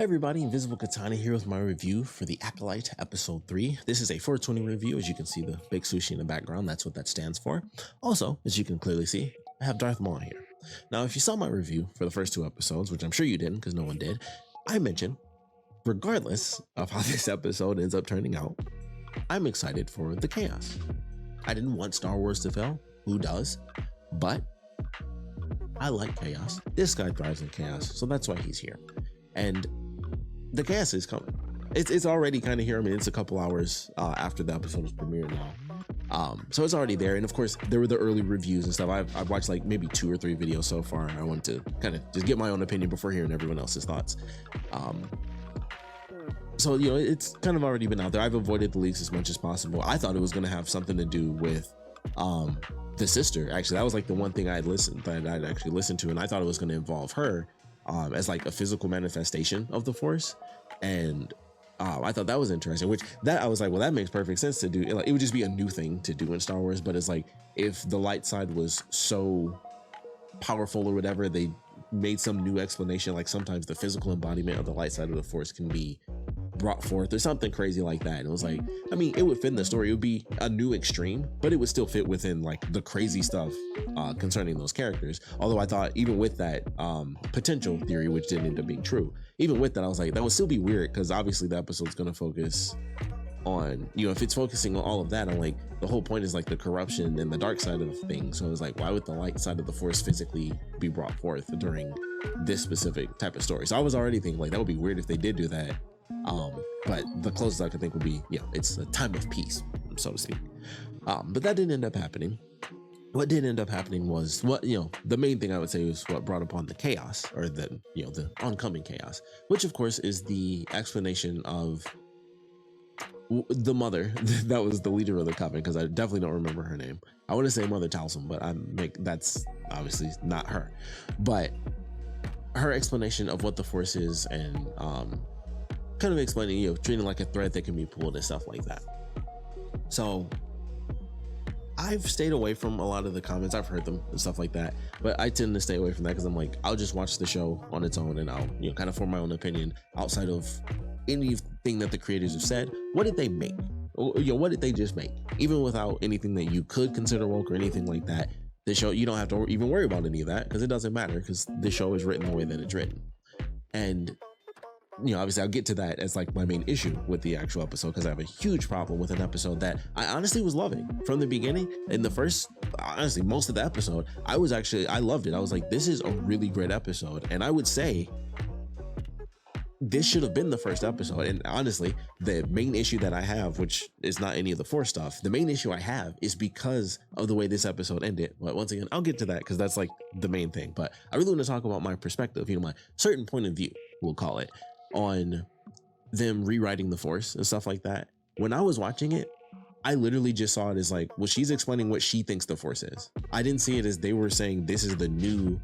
Everybody, Invisiblekatana here with my review for the Acolyte episode 3. This is a 420 review. As you can see, the big sushi in the background, that's what that stands for. Also, as you can clearly see, I have Darth Maul here. Now, if you saw my review for the first two episodes, which I'm sure you didn't because no one did, I mentioned, regardless of how this episode ends up turning out, I'm excited for the chaos. I didn't want Star Wars to fail. Who does? But I like chaos. This guy thrives in chaos, so that's why he's here. And the chaos is coming. It's already kind of here. I mean, it's a couple hours after the episode was premiered now. So it's already there. And of course, there were the early reviews and stuff. I've watched like maybe 2 or 3 videos so far. I want to kind of just get my own opinion before hearing everyone else's thoughts. So, you know, it's kind of already been out there. I've avoided the leaks as much as possible. I thought it was going to have something to do with the sister. Actually, that was like the one thing I'd actually listened to. And I thought it was going to involve her as like a physical manifestation of the Force. And I thought that was interesting, which I was like, well, that makes perfect sense to do. Like, it would just be a new thing to do in Star Wars. But it's like, if the light side was so powerful or whatever, they made some new explanation. Like sometimes the physical embodiment of the light side of the Force can be brought forth or something crazy like that. And it was like, I mean, it would fit in the story. It would be a new extreme, but it would still fit within like the crazy stuff concerning those characters. Although I thought even with that potential theory, which didn't end up being true, even with that, I was like, that would still be weird because obviously the episode's going to focus on, you know, if it's focusing on all of that, I'm like, the whole point is like the corruption and the dark side of things. So I was like, why would the light side of the Force physically be brought forth during this specific type of story? So I was already thinking like that would be weird if they did do that. But the closest I could think would be, yeah, it's a time of peace, so to speak. But that didn't end up happening. What did end up happening was the main thing I would say was what brought upon the chaos, or the oncoming chaos, which of course is the explanation of the mother that was the leader of the coven, because I definitely don't remember her name. I want to say Mother Talsum, but that's obviously not her. But her explanation of what the Force is, and kind of explaining, treating like a thread that can be pulled and stuff like that. So I've stayed away from a lot of the comments. I've heard them and stuff like that, but I tend to stay away from that because I'm like, I'll just watch the show on its own and I'll kind of form my own opinion outside of anything that the creators have said. What did they make? What did they just make? Even without anything that you could consider woke or anything like that, the show, you don't have to even worry about any of that because it doesn't matter, because the show is written the way that it's written. And obviously I'll get to that as like my main issue with the actual episode, because I have a huge problem with an episode that I honestly was loving from the beginning. In the first, honestly, most of the episode, I loved it. I was like, this is a really great episode. And I would say this should have been the first episode. And honestly, the main issue that I have, which is not any of the Force stuff, the main issue I have is because of the way this episode ended. But once again, I'll get to that because that's like the main thing. But I really want to talk about my perspective, my certain point of view, we'll call it, on them rewriting the Force and stuff like that. When I was watching it, I literally just saw it as like, well, she's explaining what she thinks the Force is. I didn't see it as they were saying this is the new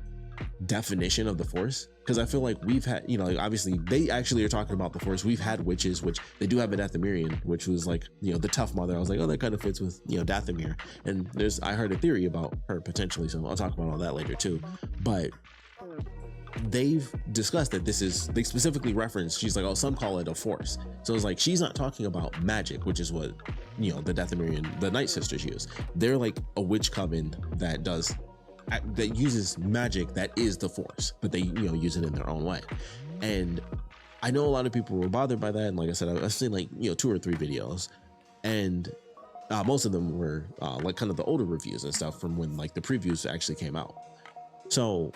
definition of the Force, because I feel like we've had, obviously they actually are talking about the Force. We've had witches, which they do have a Dathomirian, which was like, the tough mother. I was like, oh, that kind of fits with, Dathomir. And I heard a theory about her potentially, so I'll talk about all that later too. But they've discussed that they specifically referenced, she's like, oh, some call it a Force. So it's like, she's not talking about magic, which is what, the Dathomirian, the Night Sisters use. They're like a witch coven that uses magic that is the Force, but they, use it in their own way. And I know a lot of people were bothered by that. And like I said, I've seen like, 2 or 3 videos, and most of them were like kind of the older reviews and stuff from when like the previews actually came out. So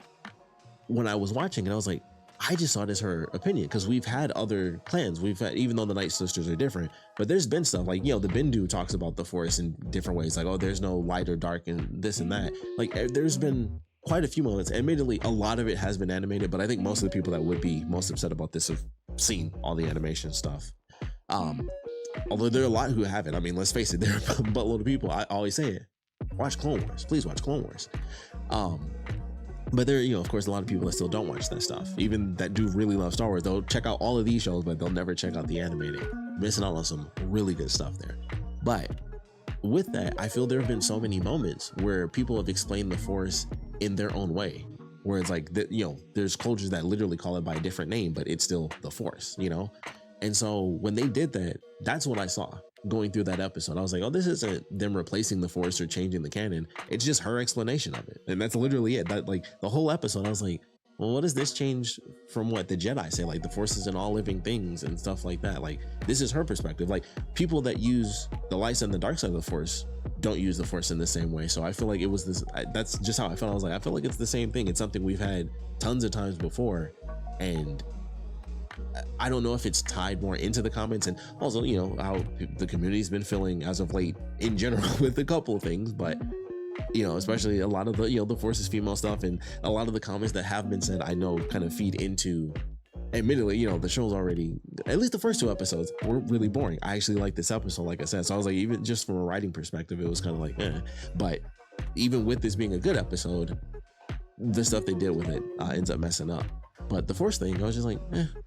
when I was watching it, I was like, I just saw it as her opinion, because we've had other plans. We've had, even though the Night Sisters are different, but there's been stuff like, the Bendu talks about the Force in different ways. Like, oh, there's no light or dark and this and that. Like, there's been quite a few moments. Admittedly, a lot of it has been animated, but I think most of the people that would be most upset about this have seen all the animation stuff. Although there are a lot who haven't. I mean, let's face it, there are a buttload of people. I always say it. Watch Clone Wars. Please watch Clone Wars. But there are, of course, a lot of people that still don't watch that stuff, even that do really love Star Wars. They'll check out all of these shows, but they'll never check out the animated. Missing out on some really good stuff there. But with that, I feel there have been so many moments where people have explained the Force in their own way. where it's like you know, there's cultures that literally call it by a different name, but it's still the Force, you know. And so when they did that, that's what I saw going through that episode. I was like, oh, this isn't them replacing the Force or changing the canon. It's just her explanation of it, and that's literally it. That, like, the whole episode, I was like, well, what does this change from what the Jedi say? Like, the Force is in all living things and stuff like that. Like, this is her perspective. Like, people that use the light and the dark side of the Force don't use the Force in the same way. So I feel like it was this, that's just how I felt. I was like, I feel like it's the same thing. It's something we've had tons of times before. And I don't know if it's tied more into the comments, and also, you know, how the community's been feeling as of late in general with a couple of things, but you know, especially a lot of the, you know, the Force's female stuff, and a lot of the comments that have been said, I know kind of feed into, admittedly, you know, the show's already, at least the first 2 episodes were really boring. I actually like this episode, like I said. So I was like, even just from a writing perspective, it was kind of like, but even with this being a good episode, the stuff they did with it ends up messing up. But the Force thing, I was just like,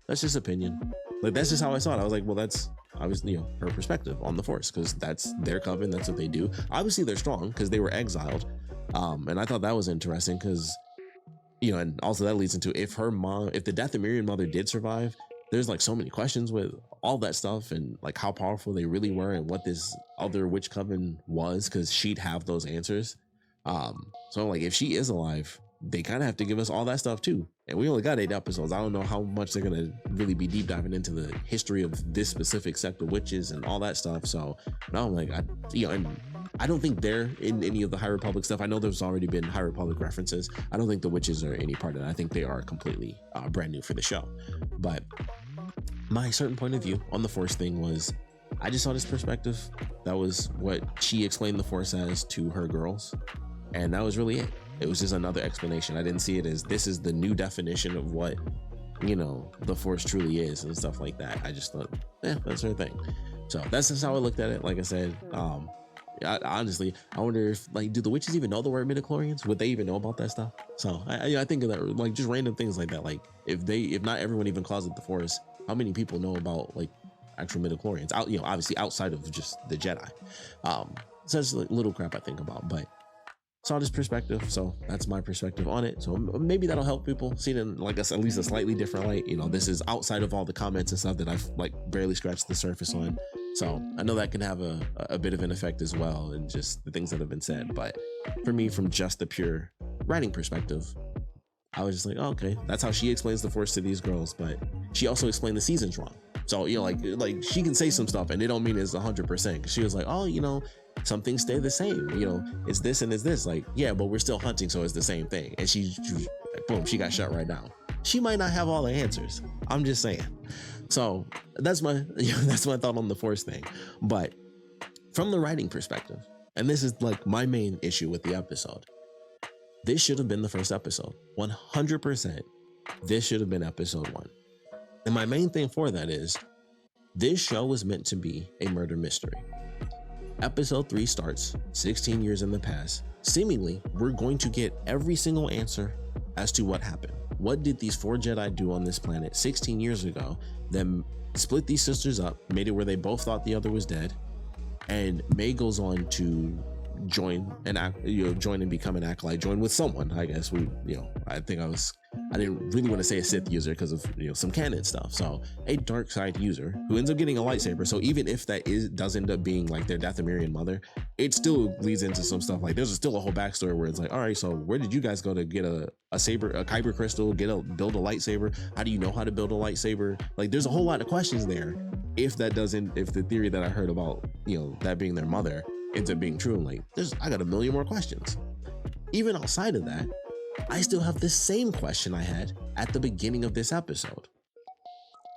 that's just opinion. Like, that's just how I saw it. I was like, well, that's, I was, you know, her perspective on the Force, because that's their coven, that's what they do. Obviously they're strong because they were exiled, and I thought that was interesting because, you know, and also that leads into, if her mom, if the Dathomirian mother did survive, there's like so many questions with all that stuff, and like how powerful they really were, and what this other witch coven was, because she'd have those answers. So like, if she is alive, they kind of have to give us all that stuff too. And we only got 8 episodes. I don't know how much they're going to really be deep diving into the history of this specific sect of witches and all that stuff. So now I'm like, you know, and I don't think they're in any of the High Republic stuff. I know there's already been High Republic references. I don't think the witches are any part of that. I think they are completely brand new for the show. But my certain point of view on the Force thing was, I just saw this perspective. That was what she explained the Force as to her girls. And that was really it. It was just another explanation. I didn't see it as, this is the new definition of what, you know, the Force truly is and stuff like that. I just thought, that's her thing. So that's just how I looked at it. Like I said, honestly, I wonder if, like, do the witches even know the word midichlorians? Would they even know about that stuff? So I think of that, like, just random things like that. Like, if not everyone even calls it the Force, how many people know about, like, actual midichlorians? Out, you know, obviously outside of just the Jedi. So that's like little crap I think about, but saw this perspective, so that's my perspective on it. So maybe that'll help people see it in, like, at least a slightly different light. You know, this is outside of all the comments and stuff that I've like barely scratched the surface on. So I know that can have a bit of an effect as well, and just the things that have been said. But for me, from just the pure writing perspective, I was just like, oh, okay, that's how she explains the Force to these girls. But she also explained the seasons wrong. So, you know, like she can say some stuff and it don't mean it's 100%. Cause she was like, oh, you know, some things stay the same, you know, it's this and it's this, like, yeah, but we're still hunting, so it's the same thing. And she boom, she got shut right down. She might not have all the answers, I'm just saying. So that's my, you know, that's my thought on the Force thing. But from the writing perspective, and this is like my main issue with the episode, this should have been the first episode. 100%, this should have been episode 1. And my main thing for that is, this show was meant to be a murder mystery. Episode 3 starts 16 years in the past. Seemingly, we're going to get every single answer as to what happened. What did these 4 Jedi do on this planet 16 years ago that split these sisters up, made it where they both thought the other was dead? And May goes on to join and become an acolyte, join with someone. I guess I didn't really want to say a Sith user because of, you know, some canon stuff. So a dark side user who ends up getting a lightsaber. So even if that does end up being like their Dathomirian mother, it still leads into some stuff. Like, there's still a whole backstory where it's like, all right, so where did you guys go to get a saber, a kyber crystal, build a lightsaber? How do you know how to build a lightsaber? Like, there's a whole lot of questions there. If the theory that I heard about, you know, that being their mother ends up being true, like, I got a million more questions. Even outside of that, I still have the same question I had at the beginning of this episode.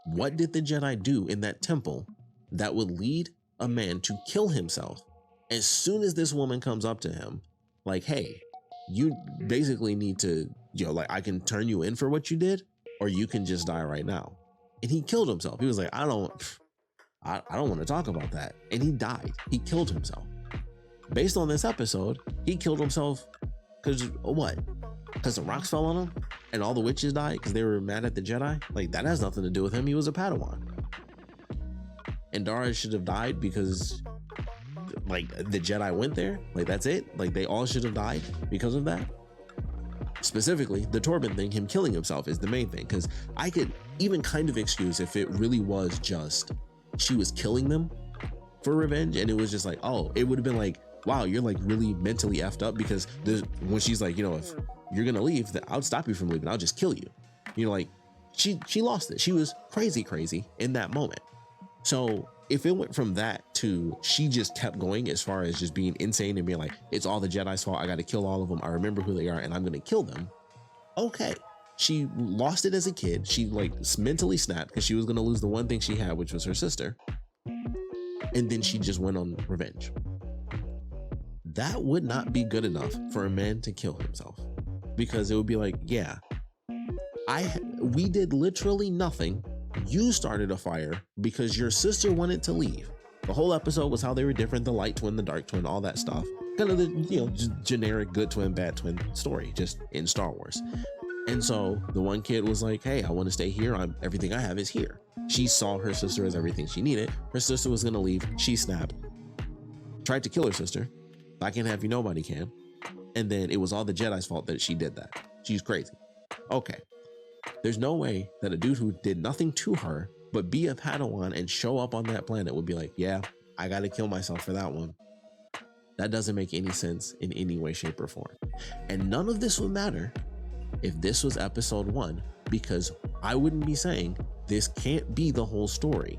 What did the Jedi do in that temple that would lead a man to kill himself as soon as this woman comes up to him, like, hey, you basically need to, you know, like, I can turn you in for what you did, or you can just die right now. And he killed himself. He was like, I don't want to talk about that. And he died. He killed himself. Based on this episode, he killed himself because what? Because the rocks fell on him and all the witches died because they were mad at the Jedi? Like, that has nothing to do with him. He was a Padawan. And Dara should have died because, like, the Jedi went there? Like, that's it? Like, they all should have died because of that? Specifically, the Torben thing, him killing himself, is the main thing, because I could even kind of excuse if it really was just she was killing them for revenge, and it was just like, oh, it would have been like, wow, you're like really mentally effed up, because when she's like, if you're gonna leave, then I'll stop you from leaving, I'll just kill you. Like she lost it. She was crazy in that moment. So if it went from that to she just kept going as far as just being insane and being like, it's all the Jedi's fault, I got to kill all of them, I remember who they are and I'm gonna kill them. Okay, she lost it as a kid. She like mentally snapped because she was gonna lose the one thing she had, which was her sister, and then she just went on revenge. That would not be good enough for a man to kill himself, because it would be like, yeah, we did literally nothing. You started a fire because your sister wanted to leave. The whole episode was how they were different, the light twin, the dark twin, all that stuff. Kind of the generic good twin, bad twin story, just in Star Wars. And so the one kid was like, hey, I want to stay here. Everything I have is here. She saw her sister as everything she needed. Her sister was going to leave. She snapped, tried to kill her sister. I can't have you, nobody can. And then it was all the Jedi's fault that she did that. She's crazy. Okay. There's no way that a dude who did nothing to her but be a Padawan and show up on that planet would be like, yeah, I got to kill myself for that one. That doesn't make any sense in any way, shape, or form. And none of this would matter if this was episode 1, because I wouldn't be saying this can't be the whole story.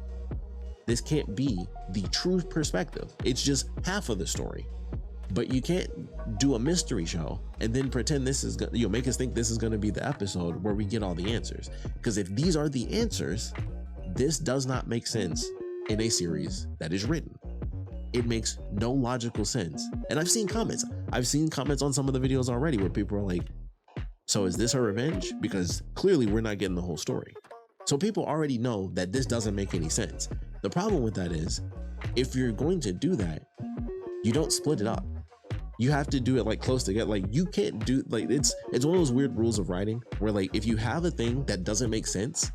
This can't be the true perspective. It's just half of the story. But you can't do a mystery show and then pretend this is gonna, make us think this is going to be the episode where we get all the answers. Because if these are the answers, this does not make sense in a series that is written. It makes no logical sense. And I've seen comments on some of the videos already where people are like, so is this her revenge? Because clearly we're not getting the whole story. So people already know that this doesn't make any sense. The problem with that is, if you're going to do that, you don't split it up. You have to do it like close together. Like you can't do, like it's one of those weird rules of writing where like if you have a thing that doesn't make sense,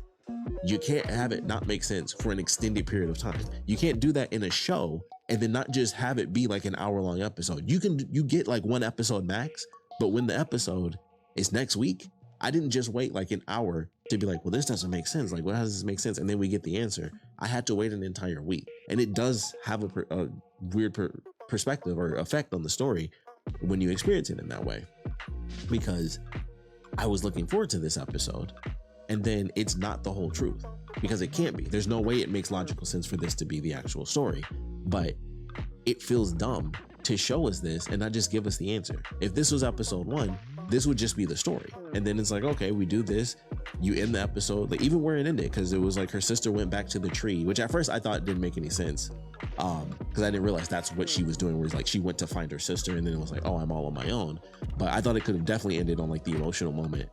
you can't have it not make sense for an extended period of time. You can't do that in a show and then not just have it be like an hour-long episode. You get like one episode max, but when the episode is next week, I didn't just wait like an hour to be like, well, this doesn't make sense. Like, what, how does this make sense? And then we get the answer. I had to wait an entire week. And it does have a weird perspective or effect on the story when you experience it in that way. Because I was looking forward to this episode, and then it's not the whole truth, because it can't be. There's no way it makes logical sense for this to be the actual story. But it feels dumb to show us this and not just give us the answer. If this was episode 1, this would just be the story. And then it's like, okay, we do this, you end the episode, like even where it ended, because it was like her sister went back to the tree, which at first I thought didn't make any sense, because I didn't realize that's what she was doing, where it's like she went to find her sister and then it was like, oh, I'm all on my own. But I thought it could have definitely ended on like the emotional moment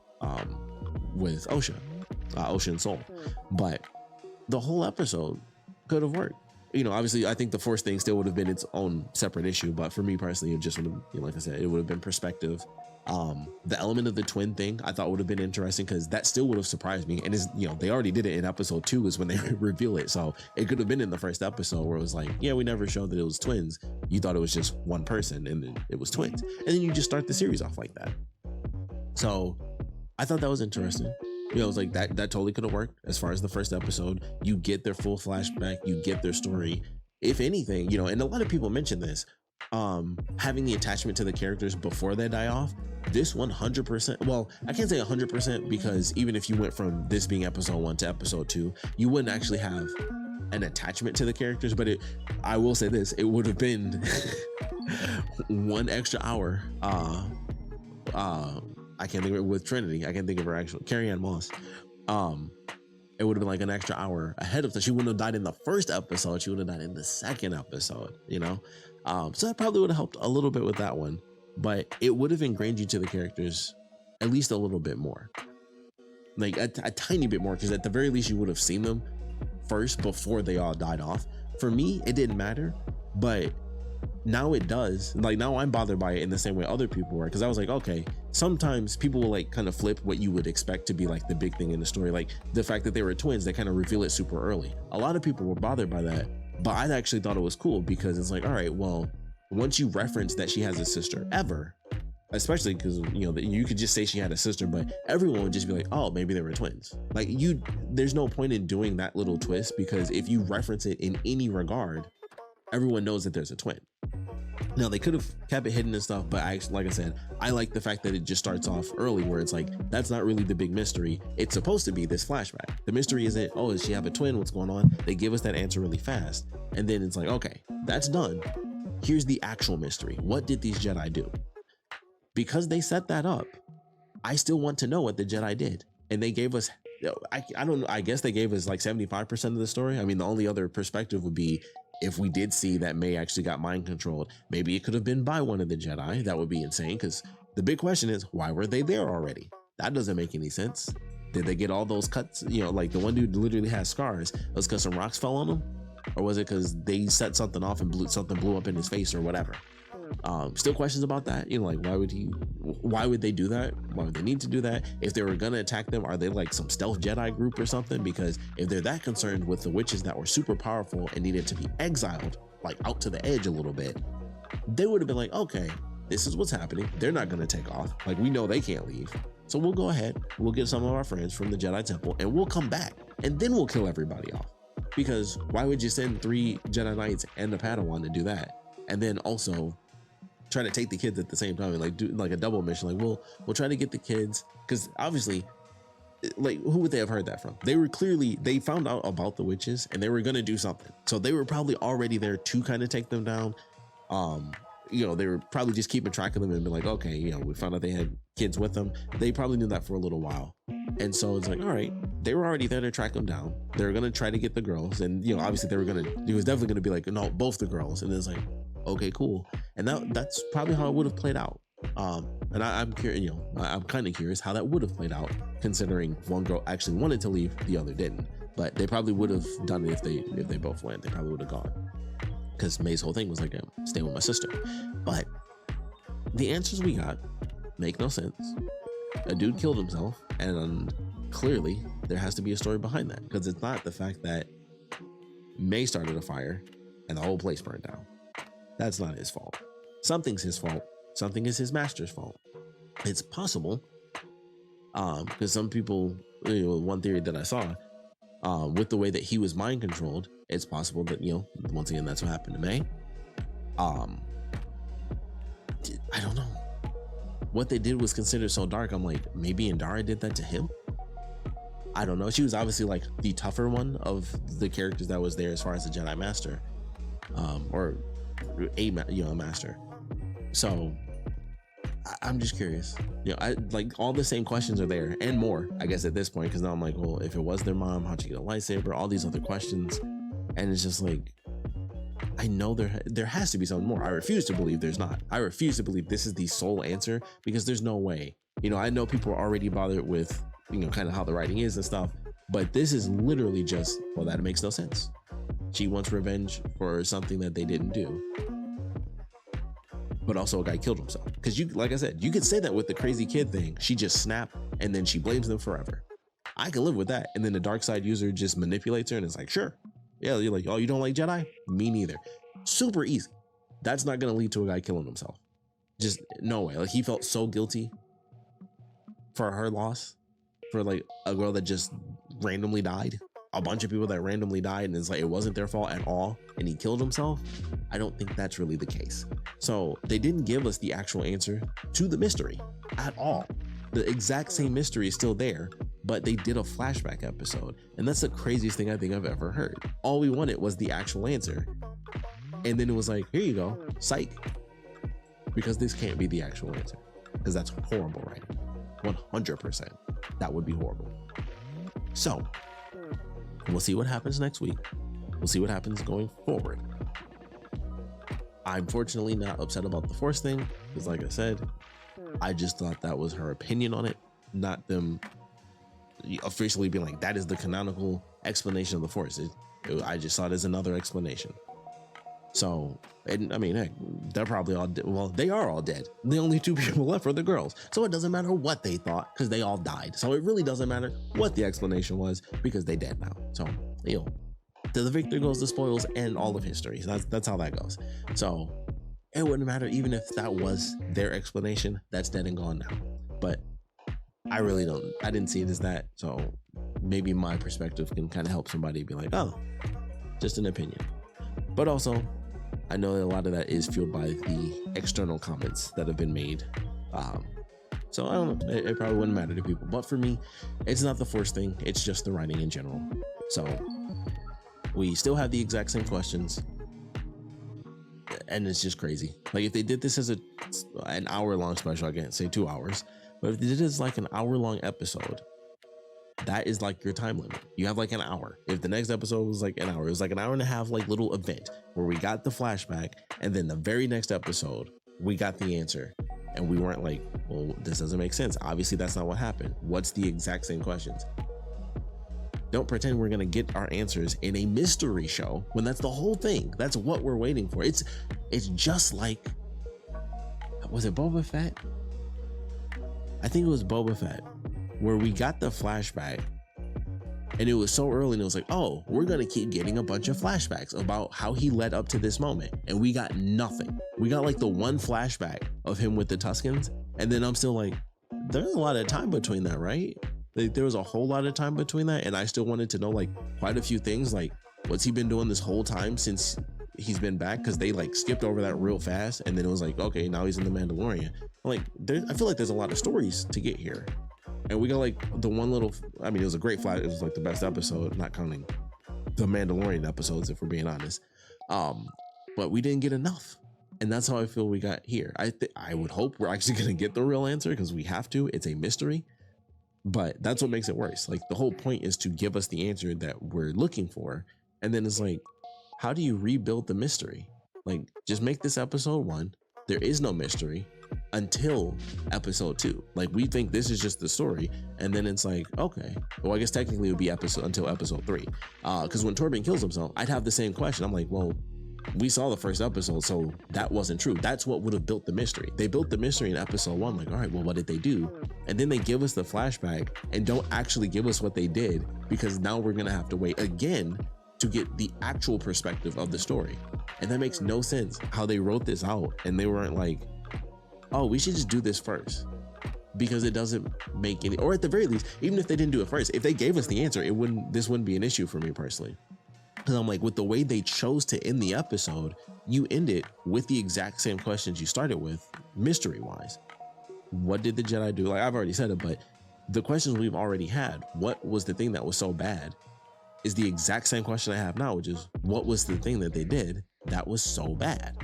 with Osha and Soul. But the whole episode could have worked. Obviously, I think the Force thing still would have been its own separate issue, but for me personally, it just would have, like I said, it would have been perspective. The element of the twin thing I thought would have been interesting, because that still would have surprised me. And they already did it in episode 2 is when they reveal it. So it could have been in the first episode where it was like, yeah, we never showed that it was twins. You thought it was just one person and then it was twins. And then you just start the series off like that. So I thought that was interesting. It was like that totally could have worked as far as the first episode. You get their full flashback, you get their story. If anything, and a lot of people mention this, having the attachment to the characters before they die off, this 100%, well, I can't say 100%, because even if you went from this being episode 1 to episode 2, you wouldn't actually have an attachment to the characters. But I will say this, it would have been one extra hour. I can't think of it with Trinity. I can't think of her actual Carrie-Ann Moss. It would have been like an extra hour ahead of that. She wouldn't have died in the first episode. She would have died in the second episode, So that probably would have helped a little bit with that one, but it would have ingrained you to the characters at least a little bit more, like a tiny bit more, because at the very least you would have seen them first before they all died off. For me, it didn't matter, but now it does. Like now I'm bothered by it in the same way other people were, because I was like, okay, sometimes people will like kind of flip what you would expect to be like the big thing in the story, like the fact that they were twins. They kind of reveal it super early. A lot of people were bothered by that, but I actually thought it was cool, because it's like, all right, well, once you reference that she has a sister ever, especially because you could just say she had a sister, but everyone would just be like, oh, maybe they were twins. Like there's no point in doing that little twist, because if you reference it in any regard, everyone knows that there's a twin. Now they could have kept it hidden and stuff, but like I said, I like the fact that it just starts off early, where it's like, that's not really the big mystery. It's supposed to be this flashback. The mystery isn't, oh, does she have a twin? What's going on? They give us that answer really fast, and then it's like, okay, that's done. Here's the actual mystery. What did these Jedi do? Because they set that up, I still want to know what the Jedi did. And they gave us, I don't know, I guess they gave us like 75% of the story. I mean, the only other perspective would be if we did see that May actually got mind controlled. Maybe it could have been by one of the Jedi. That would be insane, because the big question is, why were they there already? That doesn't make any sense. Did they get all those cuts? Like the one dude literally has scars. It was because some rocks fell on him? Or was it because they set something off and something blew up in his face or whatever? Still questions about that. Like why would they do that? Why would they need to do that? If they were gonna attack them, are they like some stealth Jedi group or something? Because if they're that concerned with the witches that were super powerful and needed to be exiled, like out to the edge a little bit, they would have been like, okay, this is what's happening. They're not gonna take off. Like, we know they can't leave. So we'll go ahead, we'll get some of our friends from the Jedi Temple, and we'll come back, and then we'll kill everybody off. Because why would you send 3 Jedi Knights and a Padawan to do that, and then also try to take the kids at the same time and like do like a double mission? Like, we'll try to get the kids, because obviously, like, who would they have heard that from? They found out about the witches and they were gonna do something, so they were probably already there to kind of take them down. They were probably just keeping track of them and be like, okay, we found out they had kids with them. They probably knew that for a little while, and so it's like, all right, they were already there to track them down. They're gonna try to get the girls, and obviously he was definitely gonna be like, no, both the girls, and it's like, okay, cool. And that's probably how it would have played out. And I'm curious, I'm kind of curious how that would have played out, considering one girl actually wanted to leave, the other didn't. But they probably would have done it if they both went. They probably would have gone, because May's whole thing was like, stay with my sister. But the answers we got make no sense. A dude killed himself, and clearly there has to be a story behind that, because it's not the fact that May started a fire and the whole place burned down. That's not his fault. Something's his fault. Something is his master's fault. It's possible, because some people, one theory that I saw, with the way that he was mind controlled, it's possible that, once again, that's what happened to May. I don't know. What they did was considered so dark. I'm like, maybe Indara did that to him? I don't know. She was obviously like the tougher one of the characters that was there as far as the Jedi Master, or a master. So I'm just curious. I like, all the same questions are there and more, I guess, at this point, because now I'm like, well, if it was their mom, how'd you get a lightsaber? All these other questions, and it's just like, I know there has to be something more. I refuse to believe there's not. I refuse to believe this is the sole answer, because there's no way. I know people are already bothered with kind of how the writing is and stuff, but this is literally just, well, that makes no sense. She wants revenge for something that they didn't do, but also a guy killed himself. Because like I said, you could say that with the crazy kid thing. She just snapped and then she blames them forever. I can live with that. And then the dark side user just manipulates her and it's like, sure. Yeah, you're like, oh, you don't like Jedi? Me neither. Super easy. That's not going to lead to a guy killing himself. Just no way. Like, he felt so guilty for her loss, for like a girl that just randomly died. A bunch of people that randomly died, and it's like, it wasn't their fault at all, and he killed himself. I don't think that's really the case. So they didn't give us the actual answer to the mystery at all. The exact same mystery is still there, but they did a flashback episode, and that's the craziest thing I think I've ever heard. All we wanted was the actual answer, and then it was like, here you go, psych, because this can't be the actual answer, because that's horrible writing. 100%. That would be horrible. So we'll see what happens next week. We'll see what happens going forward. I'm fortunately not upset about the Force thing, because like I said, I just thought that was her opinion on it, not them officially being like, that is the canonical explanation of the Force. I just saw it as another explanation. So, and I mean, heck, they're probably all dead. Well, they are all dead. The only 2 people left are the girls. So it doesn't matter what they thought, because they all died. So it really doesn't matter what the explanation was, because they dead now. So, to the victor goes the spoils and all of history. So that's how that goes. So it wouldn't matter. Even if that was their explanation, that's dead and gone now. But I didn't see it as that. So maybe my perspective can kind of help somebody be like, oh, just an opinion. But also, I know that a lot of that is fueled by the external comments that have been made. So I don't know, it probably wouldn't matter to people. But for me, it's not the force thing, it's just the writing in general. So we still have the exact same questions. And it's just crazy. Like if they did this as an hour-long special, I can't say 2 hours, but if they did this like an hour-long episode, that is like your time limit. You have like an hour. If the next episode was like an hour, it was like an hour and a half, like little event where we got the flashback, and then the very next episode, we got the answer. And we weren't like, well, this doesn't make sense. Obviously, that's not what happened. What's the exact same questions? Don't pretend we're gonna get our answers in a mystery show when that's the whole thing. That's what we're waiting for. It's just like, was it Boba Fett? I think it was Boba Fett, where we got the flashback and it was so early and it was like, oh, we're gonna keep getting a bunch of flashbacks about how he led up to this moment. And we got nothing. We got like the one flashback of him with the Tuskens. And then I'm still like, there's a lot of time between that, right? Like, there was a whole lot of time between that. And I still wanted to know like quite a few things, like what's he been doing this whole time since he's been back? Because they like skipped over that real fast. And then it was like, okay, now he's in the Mandalorian. I'm like, I feel like there's a lot of stories to get here. And we got like the one little, I mean, it was a great flash. It was like the best episode, not counting the Mandalorian episodes, if we're being honest. But we didn't get enough. And that's how I feel we got here. I would hope we're actually going to get the real answer, because we have to. It's a mystery. But that's what makes it worse. Like, the whole point is to give us the answer that we're looking for. And then it's like, how do you rebuild the mystery? Like, just make this episode 1. There is no mystery until episode 2. Like, we think this is just the story, and then it's like, okay, well, I guess technically it would be until episode 3. Because when Torben kills himself, I'd have the same question. I'm like, well, we saw the first episode, so that wasn't true. That's what would have built the mystery. They built the mystery in episode 1. Like, all right, well, what did they do? And then they give us the flashback and don't actually give us what they did, because now we're gonna have to wait again to get the actual perspective of the story. And that makes no sense how they wrote this out. And they weren't like, oh, we should just do this first, because it doesn't make any, or at the very least, even if they didn't do it first, if they gave us the answer, this wouldn't be an issue for me personally. Because I'm like, with the way they chose to end the episode, you end it with the exact same questions you started with, mystery wise. What did the Jedi do? Like, I've already said it, but the questions we've already had, what was the thing that was so bad, is the exact same question I have now, which is, what was the thing that they did that was so bad?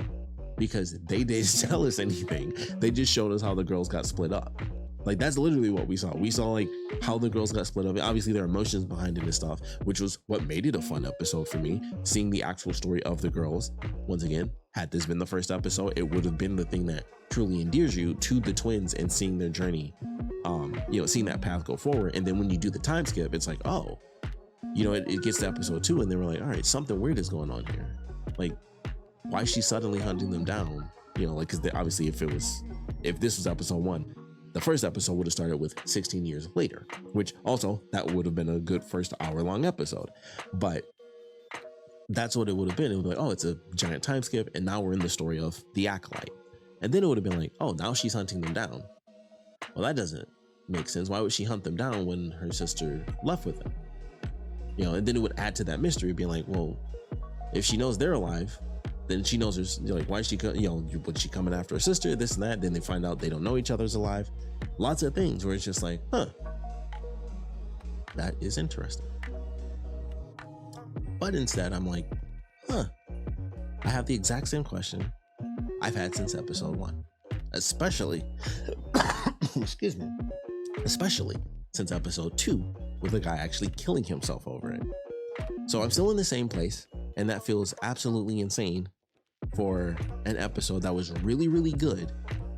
Because they didn't tell us anything. They just showed us how the girls got split up. Like, that's literally what we saw. We saw like how the girls got split up. Obviously, there are emotions behind it and stuff, which was what made it a fun episode for me. Seeing the actual story of the girls. Once again, had this been the first episode, it would have been the thing that truly endears you to the twins and seeing their journey, seeing that path go forward. And then when you do the time skip, it's like, oh, it gets to episode 2, and then we're like, all right, something weird is going on here. Like, why is she suddenly hunting them down? Because obviously if this was episode 1, the first episode would have started with 16 years later, which also that would have been a good first hour-long episode. But that's what it would have been. It would be like, oh, it's a giant time skip, and now we're in the story of the Acolyte. And then it would have been like, oh, now she's hunting them down. Well, that doesn't make sense. Why would she hunt them down when her sister left with them? And then it would add to that mystery, being like, well, if she knows they're alive, then she knows there's why is she was she coming after her sister, this and that. Then they find out they don't know each other's alive. Lots of things where it's just like, that is interesting. But instead I'm like, I have the exact same question I've had since episode 1, especially excuse me, especially since episode 2, with a guy actually killing himself over it. So I'm still in the same place, and that feels absolutely insane for an episode that was really, really good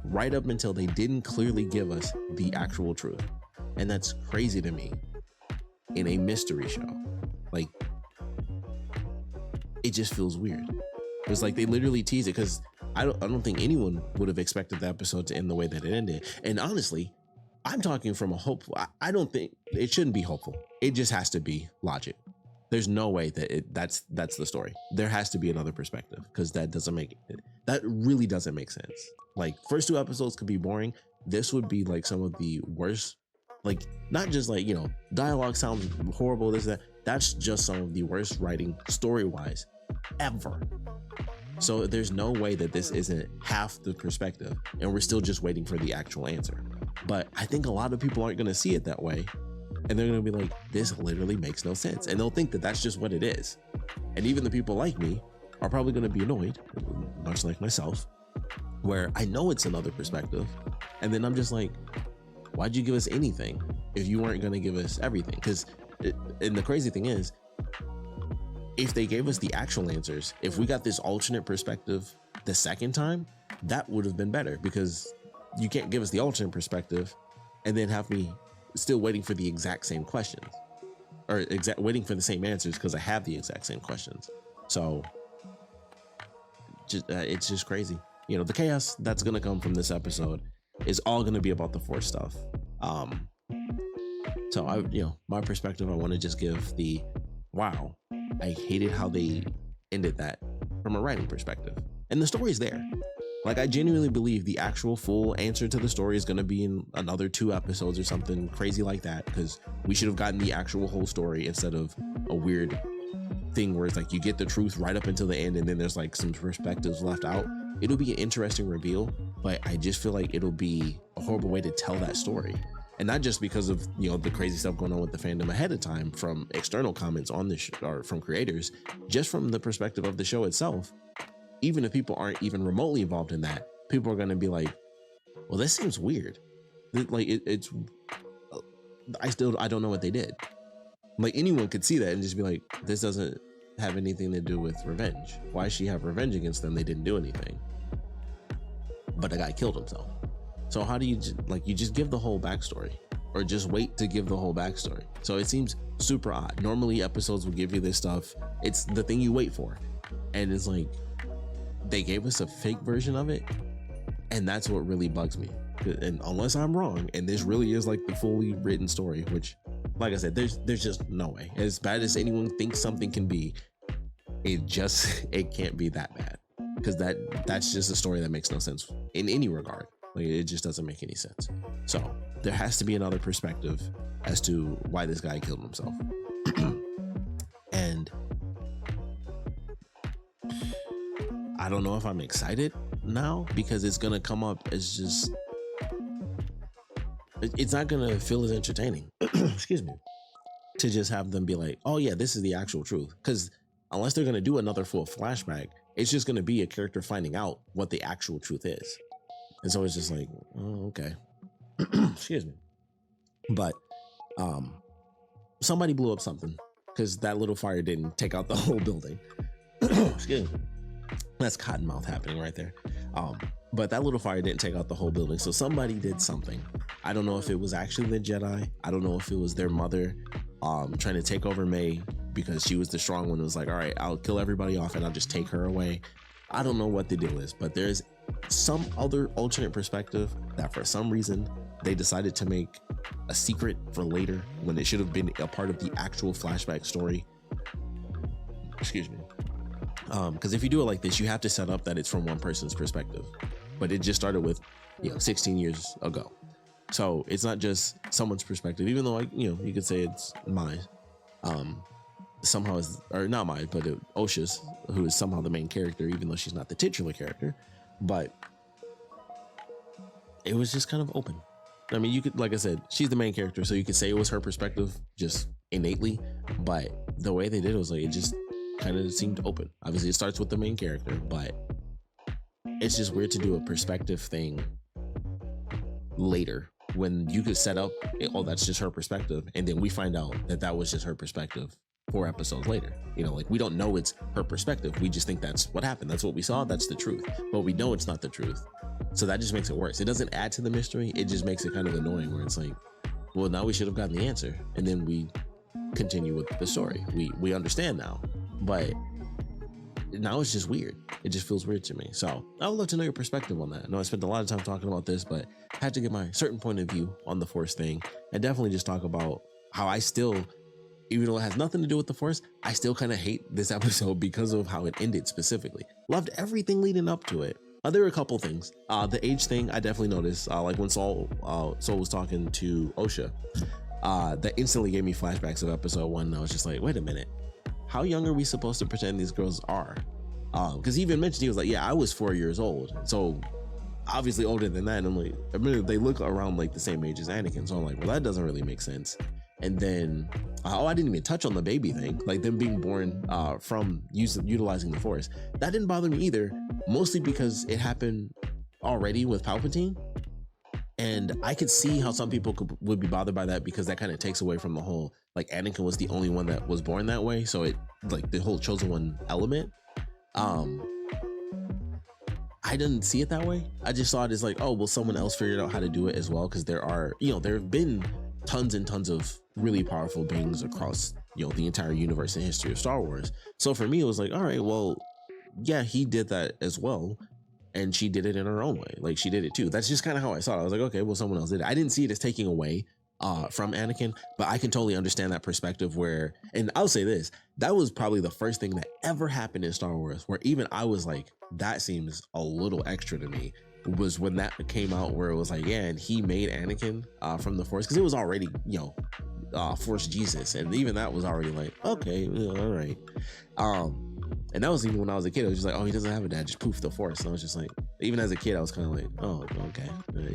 right up until they didn't clearly give us the actual truth. And that's crazy to me in a mystery show. Like, it just feels weird. It was like they literally tease it, because I don't think anyone would have expected the episode to end the way that it ended. And honestly, I'm talking from a hopeful, I don't think it shouldn't be hopeful. It just has to be logic. There's no way that that's the story. There has to be another perspective, because that That really doesn't make sense. Like, first 2 episodes could be boring. This would be like some of the worst, like, not just like, dialogue sounds horrible, this, that. That's just some of the worst writing story-wise ever. So there's no way that this isn't half the perspective, and we're still just waiting for the actual answer. But I think a lot of people aren't going to see it that way, and they're going to be like, this literally makes no sense, and they'll think that that's just what it is. And even the people like me are probably going to be annoyed, much like myself, where I know it's another perspective, and then I'm just like, why'd you give us anything if you weren't going to give us everything? Because, and the crazy thing is, if they gave us the actual answers, if we got this alternate perspective the second time, that would have been better, because you can't give us the alternate perspective and then have me still waiting for the exact same questions, or waiting for the same answers because I have the exact same questions. So it's just crazy. The chaos that's going to come from this episode is all going to be about the Force stuff. So my perspective, I want to just give the, wow, I hated how they ended that from a writing perspective. And the story's there. Like, I genuinely believe the actual full answer to the story is going to be in another 2 episodes or something crazy like that, because we should have gotten the actual whole story instead of a weird thing where it's like you get the truth right up until the end and then there's like some perspectives left out. It'll be an interesting reveal, but I just feel like it'll be a horrible way to tell that story. And not just because of, the crazy stuff going on with the fandom ahead of time from external comments on this or from creators, just from the perspective of the show itself. Even if people aren't even remotely involved in that, people are going to be like, well, this seems weird. Like, I don't know what they did. Like, anyone could see that and just be like, this doesn't have anything to do with revenge. Why should she have revenge against them? They didn't do anything. But the guy killed himself. So how do you just give the whole backstory, or just wait to give the whole backstory? So it seems super odd. Normally episodes will give you this stuff. It's the thing you wait for. And it's like, they gave us a fake version of it. And that's what really bugs me. And unless I'm wrong, and this really is like the fully written story, which, like I said, there's just no way. As bad as anyone thinks something can be, it can't be that bad. Because that's just a story that makes no sense in any regard. Like, it just doesn't make any sense. So there has to be another perspective as to why this guy killed himself. And I don't know if I'm excited now, because it's going to come up as just, it's not going to feel as entertaining, excuse me, to just have them be like, oh yeah, this is the actual truth. Because unless they're going to do another full flashback, it's just going to be a character finding out what the actual truth is. And so it's just like, oh, okay. Excuse me. But somebody blew up something, because that little fire didn't take out the whole building. Excuse me. That's Cottonmouth happening right there. But that little fire didn't take out the whole building. So somebody did something. I don't know if it was actually the Jedi. I don't know if it was their mother trying to take over May because she was the strong one. It was like, all right, I'll kill everybody off and I'll just take her away. I don't know what the deal is, but there's some other alternate perspective that for some reason they decided to make a secret for later when it should have been a part of the actual flashback story. Excuse me. Because if you do it like this, you have to set up that it's from one person's perspective, but it just started with 16 years ago. So it's not just someone's perspective, even though you could say it's mine. Somehow is, or not mine, but Osha's, who is somehow the main character, even though she's not the titular character. But it was just kind of open. I mean, you could, like I said, she's the main character, so you could say it was her perspective just innately, but the way they did it was like, it just kind of seemed open. Obviously it starts with the main character, but it's just weird to do a perspective thing later when you could set up, oh, that's just her perspective, and then we find out that was just her perspective 4 episodes later. Like, we don't know it's her perspective. We just think that's what happened. That's what we saw. That's the truth. But we know it's not the truth. So that just makes it worse. It doesn't add to the mystery. It just makes it kind of annoying where it's like, well, now we should have gotten the answer. And then we continue with the story. We understand now. But now it's just weird. It just feels weird to me. So I would love to know your perspective on that. I know I spent a lot of time talking about this, but I had to get my certain point of view on the Force thing, and definitely just talk about how I still even though it has nothing to do with the Force, I still kind of hate this episode because of how it ended specifically. Loved everything leading up to it. There were a couple things. The age thing, I definitely noticed. Like when Saul was talking to Osha, that instantly gave me flashbacks of episode 1. And I was just like, wait a minute, how young are we supposed to pretend these girls are? Because he even mentioned, he was like, yeah, I was 4 years old, so obviously older than that. And I'm like, I mean, they look around like the same age as Anakin, so I'm like, well, that doesn't really make sense. And then I didn't even touch on the baby thing, like them being born from utilizing the Force. That didn't bother me either, mostly because it happened already with Palpatine, and I could see how some people would be bothered by that, because that kind of takes away from the whole, like, Anakin was the only one that was born that way, so it, like, the whole chosen one element. I didn't see it that way. I just saw it as like, oh, well, someone else figured out how to do it as well, because there are, there have been tons and tons of really powerful beings across, the entire universe and history of Star Wars. So for me, it was like, all right, well, yeah, he did that as well, and she did it in her own way. Like, she did it too. That's just kind of how I saw it. I was like, okay, well, someone else did it. I didn't see it as taking away from Anakin, but I can totally understand that perspective where, and I'll say this, that was probably the first thing that ever happened in Star Wars where even I was like, that seems a little extra to me, was when that came out, where it was like, yeah, and he made Anakin from the Force, because it was already, Force Jesus, and even that was already like, okay, all right. And that was even when I was a kid. It was just like, oh, he doesn't have a dad, just poof, the Force. And I was just like, even as a kid, I was kind of like, oh, okay.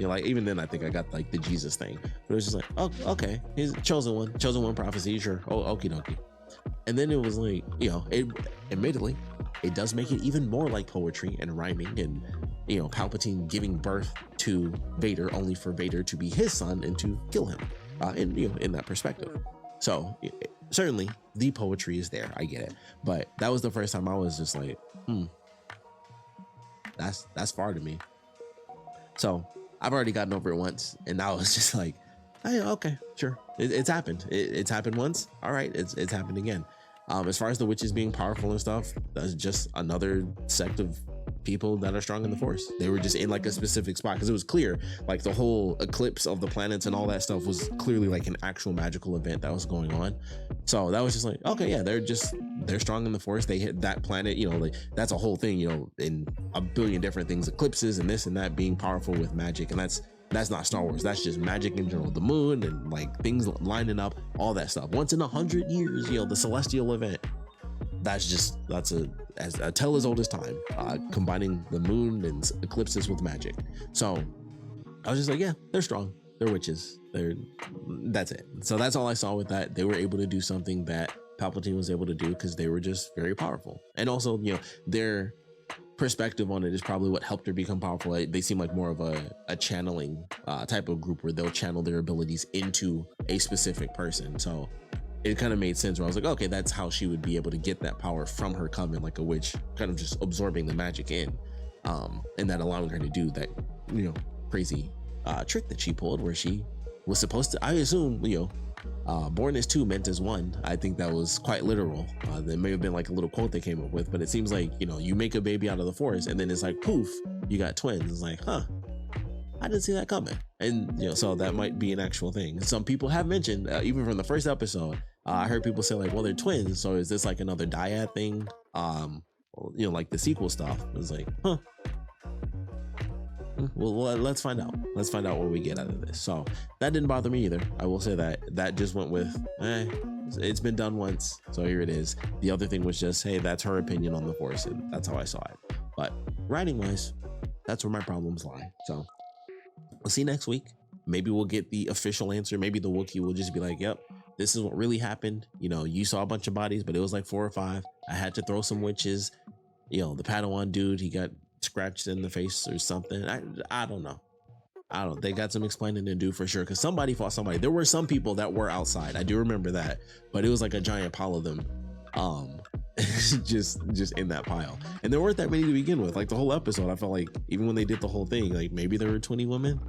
Like, even then, I think I got like the Jesus thing, but it was just like, oh, okay, he's chosen one prophecy, sure, oh, okie dokie. And then it was like, admittedly, it does make it even more like poetry and rhyming, and Palpatine giving birth to Vader only for Vader to be his son and to kill him, in that perspective. So certainly the poetry is there, I get it, but that was the first time I was just like, that's far to me. So I've already gotten over it once, and now it's just like, hey, okay, sure, it's happened. It's happened once. All right, it's happened again. As far as the witches being powerful and stuff, that's just another sect of people that are strong in the Force. They were just in like a specific spot, because it was clear, like the whole eclipse of the planets and all that stuff was clearly like an actual magical event that was going on. So that was just like, okay, yeah, they're strong in the Force. They hit that planet, like that's a whole thing, in a billion different things, eclipses and this and that, being powerful with magic. And that's not Star Wars. That's just magic in general. The moon and like things lining up, all that stuff. Once in 100 years, the celestial event. That's a tale as old as time, combining the moon and eclipses with magic. So I was just like, yeah, they're strong. They're witches. That's it. So that's all I saw with that. They were able to do something that Palpatine was able to do because they were just very powerful. And also, their perspective on it is probably what helped her become powerful. They seem like more of a channeling type of group, where they'll channel their abilities into a specific person. So it kind of made sense, where I was like, okay, that's how she would be able to get that power from her coven, like a witch, kind of just absorbing the magic in, and that allowing her to do that, crazy trick that she pulled, where she was supposed to, I assume, born as two meant as one. I think that was quite literal. There may have been like a little quote they came up with, but it seems like, you make a baby out of the Force, and then it's like, poof, you got twins. It's like, huh, I didn't see that coming. And so that might be an actual thing. Some people have mentioned, even from the first episode, I heard people say like, well, they're twins, so is this like another dyad thing? Like the sequel stuff. It was like, huh. Well, let's find out. Let's find out what we get out of this. So that didn't bother me either. I will say that just went with, it's been done once, so here it is. The other thing was just, hey, that's her opinion on the Force, and that's how I saw it. But writing wise, that's where my problems lie. So we'll see next week. Maybe we'll get the official answer. Maybe the Wookiee will just be like, yep, this is what really happened. You saw a bunch of bodies, but it was like 4 or 5. I had to throw some witches. The Padawan dude, he got scratched in the face or something. I don't know. They got some explaining to do for sure, because somebody fought somebody. There were some people that were outside. I do remember that, but it was like a giant pile of them. Just in that pile, and there weren't that many to begin with. Like the whole episode, I felt like even when they did the whole thing, like maybe there were 20 women.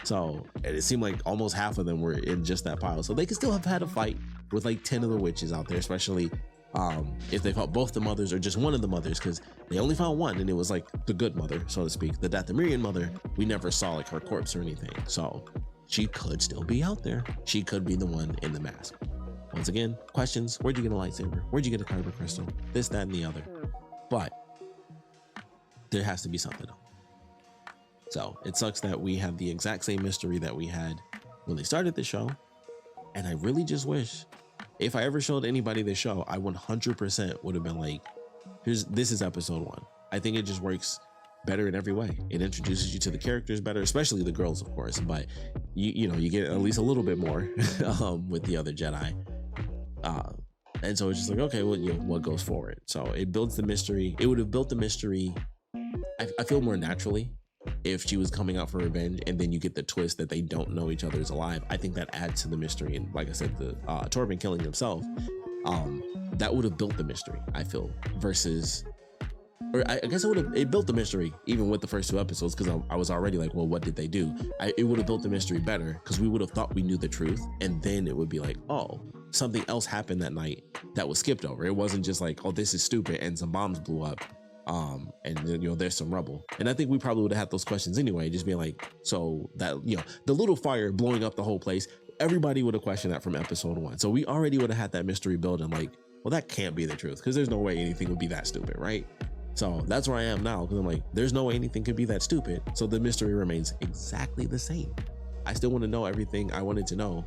So it seemed like almost half of them were in just that pile. So they could still have had a fight with like 10 of the witches out there, especially if they fought both the mothers or just one of the mothers, because they only found one, and it was like the good mother, so to speak. The Dathomirian mother, we never saw like her corpse or anything, so she could still be out there. She could be the one in the mask. Once again, questions, where'd you get a lightsaber? Where'd you get a kyber crystal? This, that, and the other. But there has to be something else. So it sucks that we have the exact same mystery that we had when they started the show. And I really just wish, if I ever showed anybody this show, I 100% would have been like, this is episode 1. I think it just works better in every way. It introduces you to the characters better, especially the girls, of course, but you get at least a little bit more with the other Jedi. And so it's just like, okay, well, what goes forward? So it builds the mystery. It would have built the mystery, I feel, more naturally if she was coming out for revenge, and then you get the twist that they don't know each other is alive. I think that adds to the mystery. And like I said, the Torben killing himself, that would have built the mystery, I feel, versus, or I guess it built the mystery even with the first 2 episodes, because I was already like, well, what did they do? It would have built the mystery better, because we would have thought we knew the truth, and then it would be like, oh, something else happened that night that was skipped over. It wasn't just like, oh, this is stupid and some bombs blew up, and then, there's some rubble. And I think we probably would have had those questions anyway, just being like, so that, the little fire blowing up the whole place, everybody would have questioned that from episode 1. So we already would have had that mystery building, like, well, that can't be the truth, because there's no way anything would be that stupid, right? So that's where I am now, because I'm like, there's no way anything could be that stupid. So the mystery remains exactly the same. I still want to know everything I wanted to know.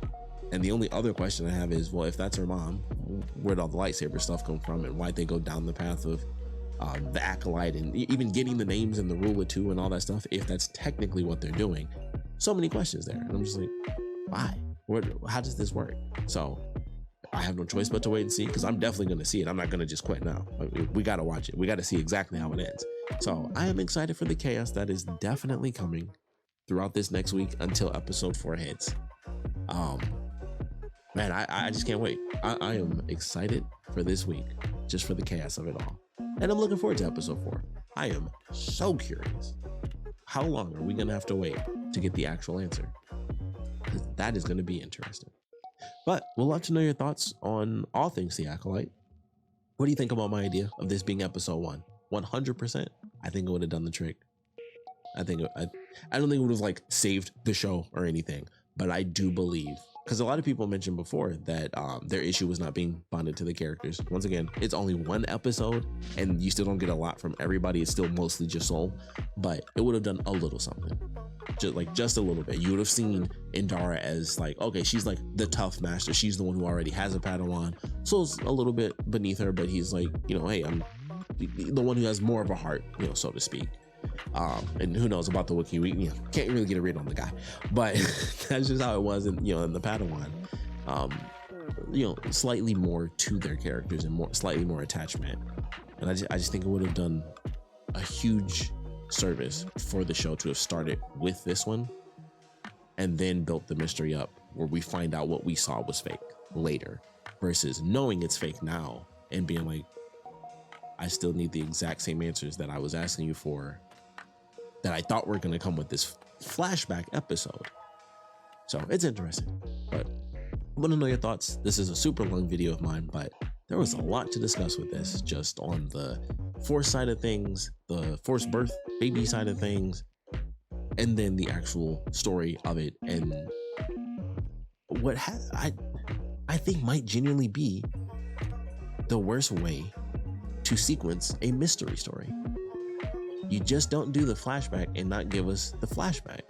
And the only other question I have is, well, if that's her mom, where'd all the lightsaber stuff come from, and why'd they go down the path of the Acolyte, and even getting the names and the rule of 2 and all that stuff, if that's technically what they're doing? So many questions there. And I'm just like, why? How does this work? So I have no choice but to wait and see, because I'm definitely going to see it. I'm not going to just quit now. We got to watch it. We got to see exactly how it ends. So I am excited for the chaos that is definitely coming throughout this next week until episode 4 hits. Man, I just can't wait. I am excited for this week, just for the chaos of it all. And I'm looking forward to episode 4. I am so curious. How long are we going to have to wait to get the actual answer? Because that is going to be interesting. But we'll love to know your thoughts on all things The Acolyte. What do you think about my idea of this being episode 1? 100%, I think it would have done the trick. I don't think it would have like saved the show or anything, but I do believe, because a lot of people mentioned before that their issue was not being bonded to the characters. Once again, it's only 1 episode and you still don't get a lot from everybody. It's still mostly just Soul, but it would have done a little something. Just a little bit. You would have seen Indara as like, okay, she's like the tough master. She's the one who already has a Padawan. Soul's a little bit beneath her, but he's like, hey, I'm the one who has more of a heart, so to speak. And who knows about the Wookiee? We can't really get a read on the guy, but that's just how it was in the Padawan. Slightly more to their characters and slightly more attachment. And I just think it would have done a huge service for the show to have started with this one and then built the mystery up where we find out what we saw was fake later, versus knowing it's fake now and being like, I still need the exact same answers that I was asking you for, that I thought were going to come with this flashback episode. So it's interesting, but I want to know your thoughts. This is a super long video of mine, but there was a lot to discuss with this, just on the Force side of things, the Force birth baby side of things, and then the actual story of it, and what I think might genuinely be the worst way to sequence a mystery story. You just don't do the flashback and not give us the flashback.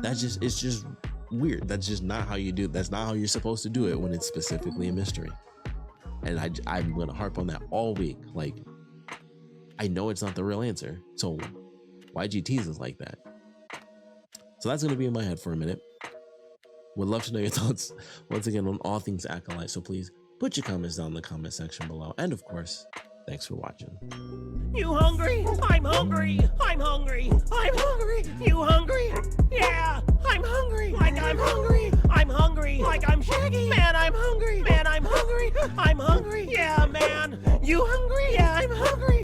It's just weird. That's just not how you do it. That's not how you're supposed to do it when it's specifically a mystery. And I'm going to harp on that all week. Like, I know it's not the real answer, so why'd you tease us like that? So that's going to be in my head for a minute. Would love to know your thoughts once again on all things Acolyte. So please put your comments down in the comment section below. And of course, thanks for watching. You hungry? I'm hungry. I'm hungry. I'm hungry. You hungry? Yeah, I'm hungry. Like I'm hungry. I'm hungry. Like I'm Shaggy. Man, I'm hungry. Man, I'm hungry. I'm hungry. Yeah, man. You hungry? Yeah.